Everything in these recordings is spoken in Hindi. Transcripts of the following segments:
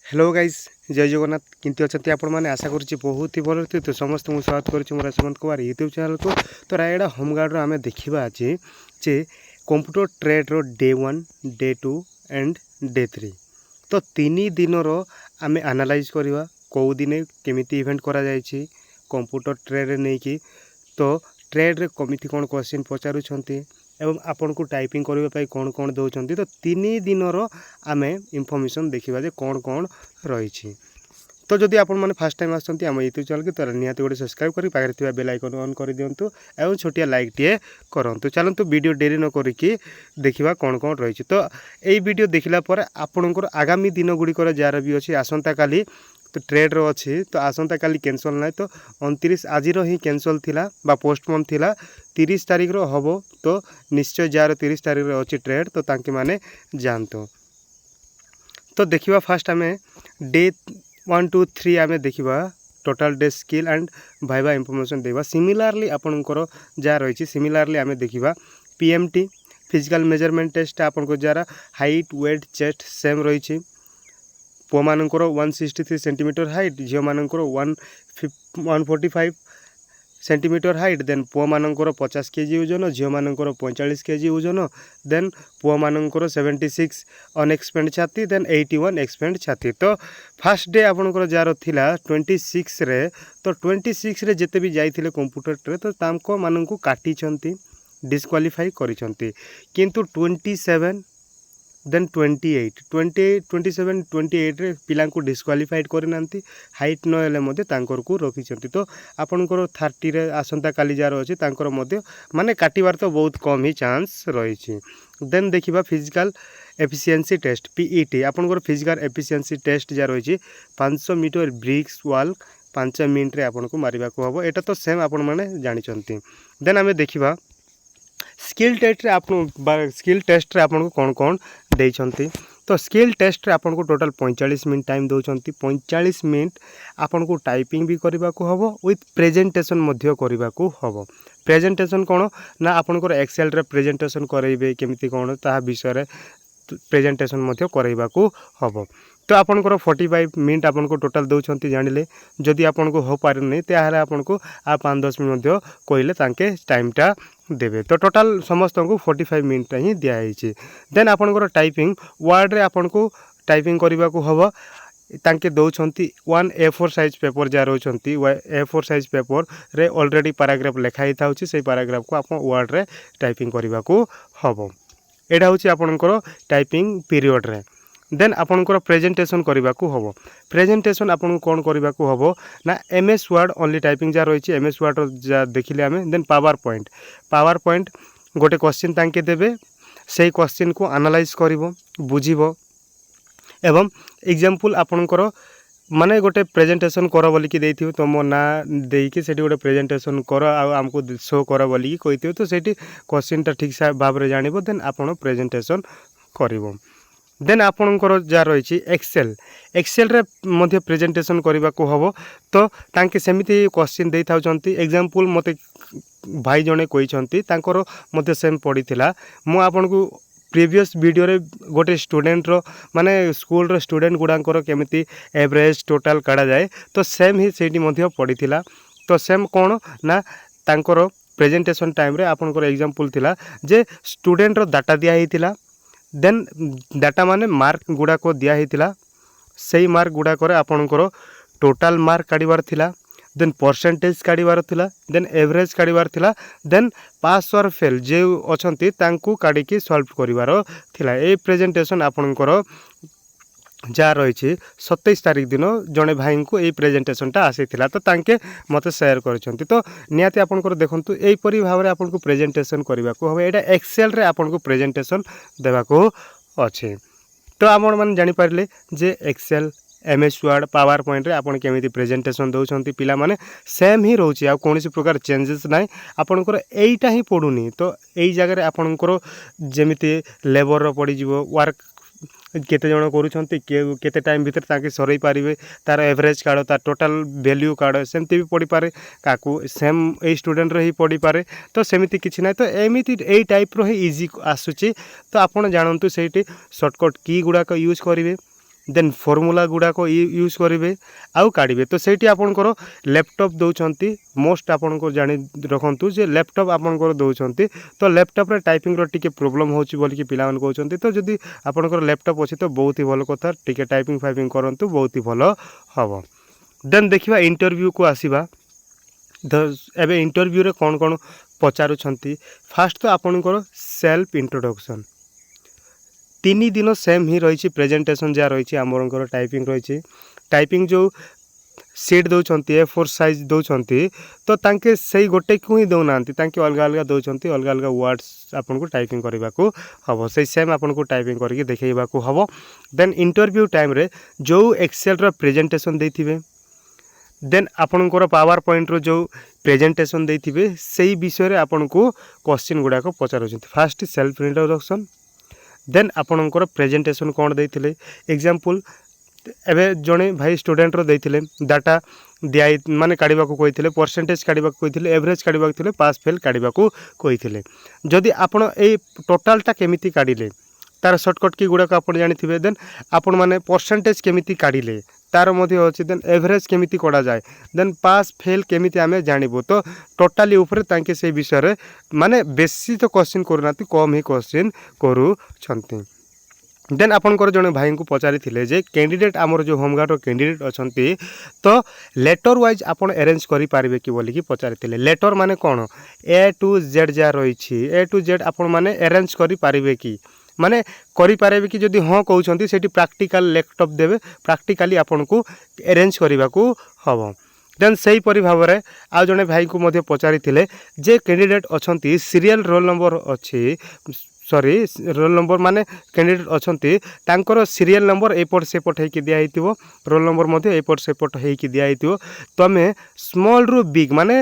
हेलो गाइस जय जगन्नाथ किंतु अच्छा आपण मैंने आशा करुच्ची बहुत ही भल थी तो समस्त मुझे स्वागत करुच्ची मोर सुमंत कुमार यूट्यूब चैनल को। तो रायगड़ा होमगार्ड आम देखा आज जे कंप्यूटर ट्रेड रो डे 1 डे 2 एंड डे 3 तो 3 दिन आम एनालाइज करवा कौ दिन केमिति इवेंट करा जायछि कंप्यूटर ट्रेड नहीं कि तो ट्रेड रे कमिति कौन क्वेश्चन पचारुछंती एवं आपन को टाइपिंग करने कौन कौन दौरान तो 3 दिन आम इनफॉरमेशन देखा जे कौन कौन रही। तो जदि आपण मैंने फास्ट टाइम आम यूट्यूब चैनल की तो निहाती गोटे सब्सक्राइब कर पाखे बेल आइकन ऑन कर दिंतु एवं छोटिया लाइक टे करूँ। चलतु वीडियो डेरी न करिकी देखा कौन कौन रही। तो यही वीडियो देखला पर आपणकर आगामी दिन गुड़िकर जार भी अच्छी आसंता काली तो ट्रेड रो अच्छी तो आसंता काली कैंसल ना तो 29 आज ही कैंसल थिला बा पोस्टपोन थिला 30 तारीख रो हबो तो निश्चय जार 30 तारीख रो अच्छी ट्रेड तो तांके माने जानतो। तो देखिवा फास्ट आम डे 1 2 3 आम देखिवा total day skill and viva information देवा सिमिलारली आपणकर जहाँ रही सिमिलारली आम देखिवा पीएमटी फिजिकल मेजरमेंट टेस्ट आपन जार हाइट वेट चेस्ट सेम रही पुआ मानकर 163 सेंटीमीटर हाइट झील मानकर 145 सेंटीमीटर हाइट देन पुआ मानकर 50 केजी ओजन झील मानकर 45 केजी ओजन देन पुआ मानकर 76 अनएक्सपेंड छाती देन 81 एक्सपेंड छाती। तो फास्ट डे आपनकर जार थिला 26 रे तो 26 रे जेते भी जाइथिले कंप्यूटर रे तो तांको माननकु काटी छंती डिस्क्वालीफाई करिसंती किंतु 27 देन 28 27 28 रे पिला को डिस्क्वालीफाइड करना हाइट नहेले तांकर को रखी। तो आपनकर 30 रे आसंता काली जार अच्छी तांकर मध्य माने काटिबार तो बहुत कम ही चांस रही। देन देखिबा फिजिकल एफिशिएंसी टेस्ट पीईटी आपनकर फिजिकल एफिशिएंसी टेस्ट जार रही 500 मीटर ब्रिक्स वॉल 5 मिनट रे आपन को मारिबा को हबो एटा तो सेम आपण माने जानि चंती। देन आमे देखिबा स्किल टेस्ट रे स्किल टेस्ट रे आपन को कौन कौन देइछंती तो स्किल टेस्ट रे आपन को टोटल 45 मिनट टाइम दउछंती 45 मिनट आपन को टाइपिंग भी करबा को हबो विथ प्रेजेंटेशन मध्य करबा को हबो। प्रेजेंटेशन कौन ना आपन को एक्सेल रे प्रेजेंटेशन करैबे केमिति कौन ता विषय रे प्रेजेंटेशन मध्य करबा को हबो। तो आपनकर 45 मिनट आपन को टोटल दउछंती जानिले जदि आपन को हो पारे नै ताहाले आपन को आ 5-10 मिनट मध्य कहले तांके टाइमटा देबे। तो टोटल समस्त को 45 मिनट ही दिया है। देन आपनकर टाइपिंग वर्ड रे आपन को टाइपिंग करबा को हबो तांके दउछंती 1 A4 साइज पेपर जा रहउछंती A4 साइज पेपर रे ऑलरेडी पैराग्राफ लिखा ही थाउची से पैराग्राफ को आपन वर्ड रे टाइपिंग करबा को हबो। एडा होची आपनकर टाइपिंग पीरियड रे। देन आपनकर प्रेजेंटेशन करबा को हबो प्रेजेंटेशन आपन कोन करबा को हबो ना एमएस वर्ड ओनली टाइपिंग जा रही एमएस वर्ड जा देखिले आमे। देन पावर पॉइंट गोटे क्वेश्चन तांके देबे सेही क्वेश्चन को एनालाइज करिवो बुझिवो एवं एग्जांपल आपनकर माने गोटे प्रेजेंटेशन कर बोली कि देथियो तो मो ना देकी सेठी गोटे प्रेजेंटेशन कर आ हमको शो कर बोली कि कहिथियो तो सेठी क्वेश्चनटा ठीक से भाव रे जानिबो देन आपन प्रेजेंटेशन करिवो। देन आपनकर जा रही एक्सेल रे मध्य प्रेजेंटेशन करबा को हबो तो तांके सेमिति क्वेश्चन दे थाउचंती एग्जांपल मते भाई जने कहिसंती तांकर मते सेम पडिथिला मु आपन को प्रीवियस वीडियो रे गोटे स्टूडेंट रो माने स्कूल रो स्टूडेंट गुडांकर केमिति एवरेज टोटल काढा जाए तो सेम ही सेठी मध्य पडिथिला। तो सेम कोन ना तांकर प्रेजेंटेशन टाइम रे आपनकर एग्जांपल थिला जे स्टूडेंट रो डाटा दिया हिथिला देन डाटा माने मार्क गुड़ा को दिया हिथिला सही मार्क गुड़ा करे आपनकर टोटल मार्क काढिबार थिला देन परसेंटेज काढिबार थिला देन एवरेज काढिबार थिला देन पास और फेल जे अछंती तांकू काढी के सॉल्व करिवार थिला। ए प्रेजेंटेशन आपनकर जा रही 27 तारीख दिन जड़े भाई को यही प्रेजेंटेशनटा आसीथिला तो तांके मते शेयर करछंती। तो नियाती आपनकर देखंतु एहीपरि भाव रे आपनको प्रेजेंटेशन करबा को हबे एटा एक्सेल रे आपनको प्रेजेंटेशन देबा को अछि। तो आपण माने जानि पारले जे Excel MS Word PowerPoint रे आपण केमिति प्रेजेंटेशन दउछंती पिला माने सेम ही रहउची आ कोनोसी प्रकार चेंजेस नाही आपनकर एईटा ही पडुनी। तो एई जगह रे आपनकर जेमिति लेबर रो पडी जिवो वर्क केते जण करूछंती केते टाइम भीतर ताके सरई पारिबे तार एवरेज काढो तार टोटल वैल्यू काढो सेमती भी पड़ी पारे काकू सेम ए स्टूडेंट रो ही पड़ी पारे। तो सेमिति किछि नै तो एमिति ए टाइप रो ही इजी आसुची। तो आपण जानंतु सेठी शॉर्टकट की गुडा को यूज करिवे देन फॉर्मूला गुड़ाक यूज करेंगे आउ काढ़े तो सही आपंकर लैपटॉप दौरान मोस्ट आपन जानी रखु जे लैपटॉप आपंकर दौरान तो लैपटॉप रे टाइपिंग टिके प्रोब्लेम होची बोल कि पिला मन कहते तो जदि आपंकर लैपटॉप अच्छी तो बहुत ही भल कथा टिके टाइपिंग फाइपिंग करंतु बहुत ही भल हम। देन देखिबा इंटरव्यू को आसीबा एबे इंटरव्यू रे कौन कौन पचारुछंती फास्ट तो आपनकर सेल्फ इंट्रोडक्शन 3 दिन सेम ही रही प्रेजेंटेशन जहाँ रही आमर टाइपिंग रही टाइपिंग जो सीट दौरान A4 साइज दौरान तो तांके सही गोटे को ही दौना तांके अलग अलग दौरान अलग अलग वर्ड्स आपन को टाइपिंग करने को हम से सेम आपन को टाइपिंग करके देखा हम। देन इंटरव्यू टाइम रे जो एक्सेल रो प्रेजेंटेशन देथिबे देन आपनकर पावर पॉइंट रो जो प्रेजेंटेशन देथिबे सही विषय रे आपन को क्वेश्चन गुडा को पचारुछंती फास्ट सेल्फ इंट्रोडक्शन देन आपनकर प्रेजेंटेशन कौन देथिले एग्जांपल एबे जड़े भाई स्टूडेंट रो देथिले डाटा दिया माने काढ़ा को कही परसेंटेज काढ़ा को कही एवरेज काढ़ा को पास फेल काढ़ा को कही जदि आपण ए टोटालटा केमिति काढ़िले तार सर्टकट की गुड़ाक आप जानी देन आपण मैंने परसेंटेज केमिति काढ़िले तार मध्य अच्छी देन एवरेज केमिति कड़ा जाए देन पास फेल केमिति आमे जानबो तो टोटाली ऊपर तांके से विषय रे माने बेसी तो क्वेश्चन करूना कम ही क्वेश्चन करूछंती। देन आपनकर जड़े भाई को पचारि थिले जे कैंडिडेट आमर जो होमगार्ड रो कैंडिडेट अछंती तो लेटर वाइज आपन अरेंज करि पारिबे कि बोली कि पचारि थिले लेटर माने कोन A to Z जा रही A to Z आपन माने अरेंज करि पारिबे कि माने करि पारिबे कि जदि हाँ कहउछंती सेठी प्रैक्टिकल लैपटॉप देबे प्रैक्टिकली आपन को अरेंज करिबा को हबो। देन सही परि भाव रे आ जने भाई को मध्य पचारि थिले जे कैंडिडेट अछंती सीरियल रोल नंबर अछि सॉरी रोल नंबर माने कैंडिडेट अछंती तांकर सीरियल नंबर एपट सेपट हेकि दिया हितिबो रोल नंबर मध्य एपट सेपट हेकि दिया हितिबो तमे स्मॉल रु बिग माने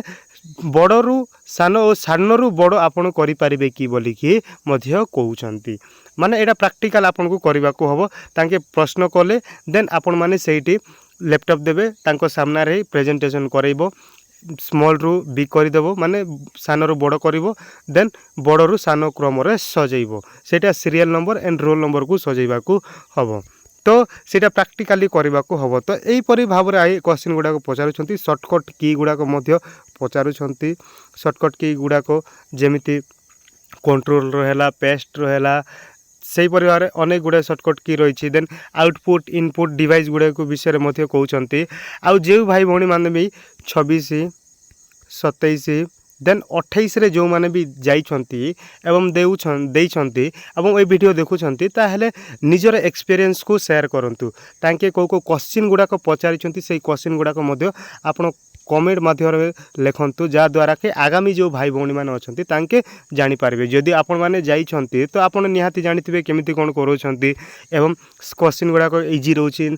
बड़ रु सान और सान रु बड़ आपन करि पारिबे कि बोली कि मध्य कहउछंती माने एटा प्रैक्टिकल आपन को करबा को हबो तांके प्रश्न कले देन आपन माने सेठी लैपटॉप देबे तांको सामना रे प्रेजेंटेशन करैबो स्मॉल रु बिग करदेव माने सान रु बड़ कर देन बड़ रु सान क्रम सजेब सेटा serial number and roll number को सजेबा को हम तो सेटा प्रैक्टिकली करबा को हम तो यहीपरि भाव में आई क्वेश्चन गुड़ाक पचारुछंती सर्टकट की गुड़ाक मध्य पचारुछंती सर्टकट की गुड़ाक जेमिति कंट्रोल रहा पेस्ट रहा सही परिवार अनेक गुड़ाए सर्टकट की रही देन आउटपुट इनपुट डिवाइस गुड़ाक विषय में कहते आउ जो भाई भौणी मैंने भी 26 27 देन 28 रे जो माने भी जाइछंती एवं देइछंती एवं ए वीडियो देखुछंती ताहेले निजर एक्सपीरियंस को शेयर करंतु तांके को क्वेश्चन गुड़ाक पचारिछंती से क्वेश्चन गुड़ाक मध्य आपण कमेंट माध्यम लिखंतु जा द्वारा कि आगामी जो भाई भौणी मैंने अच्छे तांके जानी पारिबे जदि आपण मैंने जाइछंती तो आपण निहाती जानिथिबे केमिति कोन करूछंती एवं क्वेश्चन गुड़ाक इजी रोची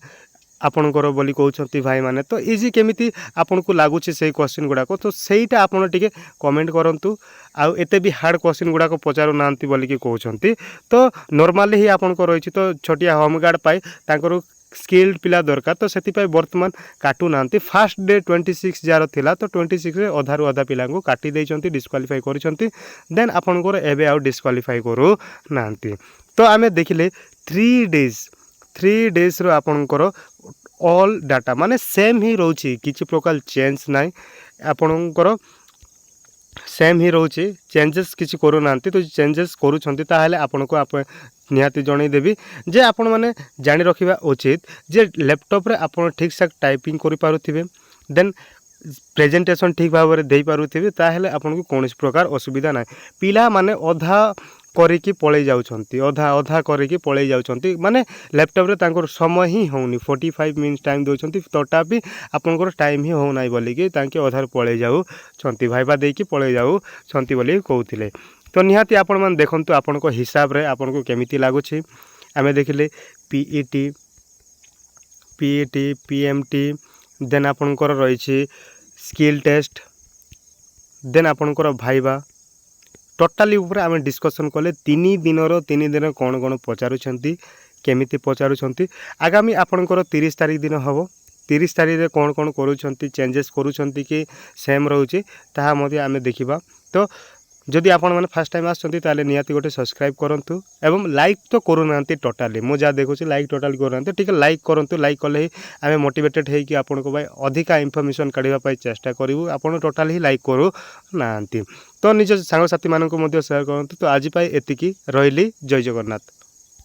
आपणकर बोली कहते भाई माने तो इजी केमिति आपन को लगुच से क्वेश्चन गुड़ाक तो सहीटा आपन टिके कमेंट करंतु आउ एते भी हार्ड क्वेश्चन गुड़ाक पचारू नांती बोली कि कहउछंती तो नॉर्मली ही आपन को रही तो छोटिया होमगार्ड पाई तांकर स्किल्ड पिला दरकार तो से बर्तमान काटू ना फास्ट डे 26 जार थिला तो 26 रे अधारु अधा पिला को काटी देइछंती डिस्क्वालीफाई करिछंती देन आपनकर एबे आउ डिस्क्वालीफाई करू नांती तो आमे देखिले 3 डेज रो आपनकर ऑल डाटा माने सेम ही रोची किछि प्रकार चेंज नाइ आपनकर सेम ही रोची चेंजेस किछि करू नांती तो चेंजेस करूछंती ताहाले आपनको आप निहाती जणै देबी जे आपण माने जानि रखिबा उचित जे लैपटॉप रे आपण ठीक ठाक टाइपिंग करि पारुथिबे देन प्रेजेंटेशन ठीक भाव में दे पारुथिबे ताहेले आपनको कोनोसी प्रकार असुविधा नाइ पिला माने अधा करिकी पळै जाउछंती अधा करिकी पळै जाउछंती माने लैपटॉप रे तांकर समय ही होउनी 45 मिनिट टाइम दोछंती तोटापि आपनकर टाइम ही हो नाइ बोली कि तांके अधार पळै जाउछंती भाइबा देकी पळै जाउछंती बोली कहउथिले तो निहाती आपण मान देखंतु आपण को हिसाब रे आपण को केमिति लागुछि आमे देखिले पीईटी पीएमटी देन आपनकर रहिछि स्किल टेस्ट देन आपनकर भाइबा टोटाली ऊपर आमे डिस्कशन कले 3 दिन कौन कौन पचारुछंती केमिति पचारुछंती आगामी आपनकर 30 तारिख दिन हबो 30 तारिख रे कौन कौन करूछंती चेंजेस करूछंती कि सेम रहउछि ताहा मध्ये आमे देखिबा तो जदि आपण मैंने फास्ट टाइम आसछन्ती ताले निहाती गोटे सब्सक्राइब करंतु एवं लाइक तो करूनांती टोटाली मु जा देखुची लाइक टोटाली करूनांती ठीक लाइक करंतु लाइक कले ही आमे मोटिवेटेड हेकि आपण को भाई अधिका इन्फॉर्मेशन काढिबा पई चेष्टा करिवु आपण टोटाली ही लाइक करू नांती तो निज सांग साथी मानन को मध्य शेयर करंतु तो आज पाई एतिकी रहिली जय जगन्नाथ।